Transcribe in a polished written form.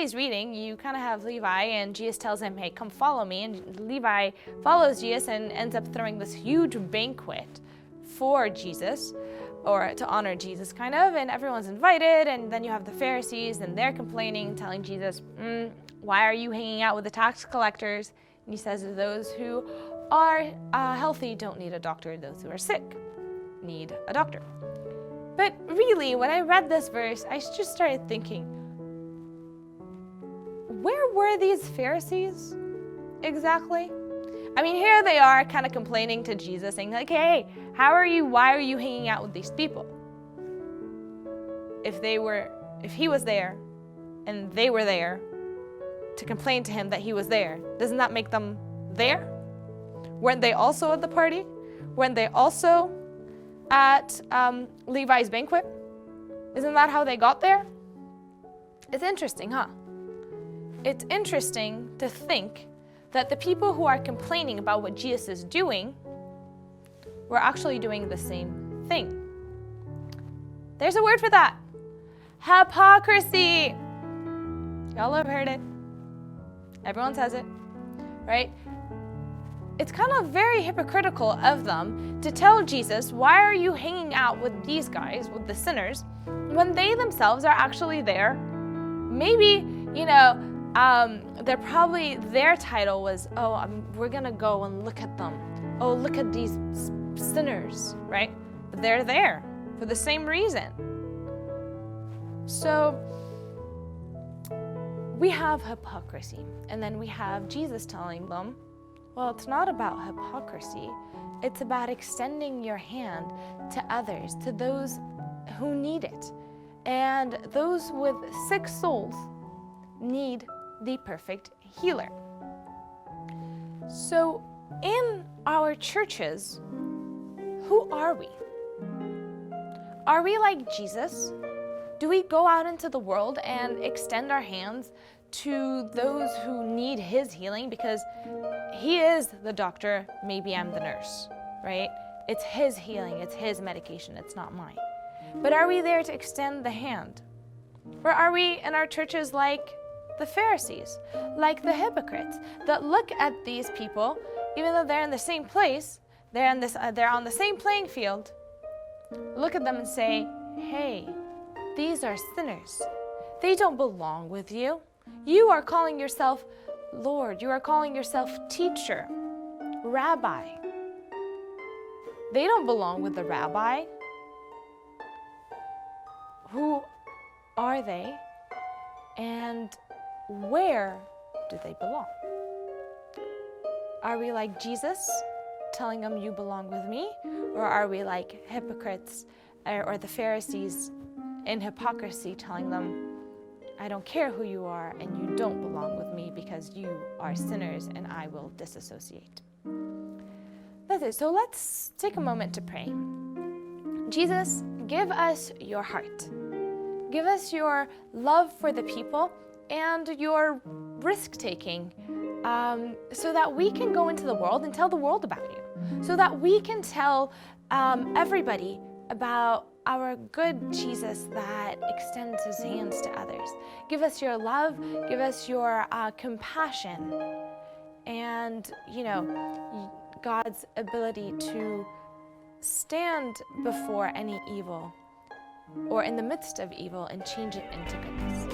today's reading, you kind of have Levi, and Jesus tells him, hey, come follow me. And Levi follows Jesus and ends up throwing this huge banquet for Jesus, or to honor Jesus, kind of, and everyone's invited. And then you have the Pharisees, and they're complaining, telling Jesus, why are you hanging out with the tax collectors? And he says, those who are healthy don't need a doctor. Those who are sick need a doctor. But really, when I read this verse, I just started thinking, where were these Pharisees exactly? I mean, here they are kind of complaining to Jesus, saying like, hey, why are you hanging out with these people? If he was there and they were there to complain to him that he was there, doesn't that make them there? Weren't they also at the party? Weren't they also at Levi's banquet? Isn't that how they got there? It's interesting, huh? It's interesting to think that the people who are complaining about what Jesus is doing were actually doing the same thing. There's a word for that. Hypocrisy. Y'all have heard it. Everyone says it, right? It's kind of very hypocritical of them to tell Jesus, why are you hanging out with these guys, with the sinners, when they themselves are actually there? Maybe, their title was, we're going to go and look at them. Oh, look at these sinners, right? But they're there for the same reason. So we have hypocrisy, and then we have Jesus telling them, well, it's not about hypocrisy. It's about extending your hand to others, to those who need it. And those with sick souls need the perfect healer. So in our churches, who are we? Are we like Jesus? Do we go out into the world and extend our hands to those who need his healing? Because he is the doctor, maybe I'm the nurse, right? It's his healing, it's his medication, it's not mine. But are we there to extend the hand? Or are we in our churches like the Pharisees, like the hypocrites, that look at these people, even though they're in the same place, they're on the same playing field, look at them and say, hey, these are sinners. They don't belong with you. You are calling yourself Lord. You are calling yourself teacher, rabbi. They don't belong with the rabbi. Who are they? And where do they belong? Are we like Jesus, telling them you belong with me? Or are we like hypocrites or the Pharisees in hypocrisy, telling them, I don't care who you are and you don't belong with me because you are sinners and I will disassociate. That's it. So let's take a moment to pray. Jesus, give us your heart. Give us your love for the people and your risk-taking so that we can go into the world and tell the world about you. So that we can tell everybody about our good Jesus that extends his hands to others. Give us your love, give us your compassion, and, God's ability to stand before any evil or in the midst of evil and change it into goodness.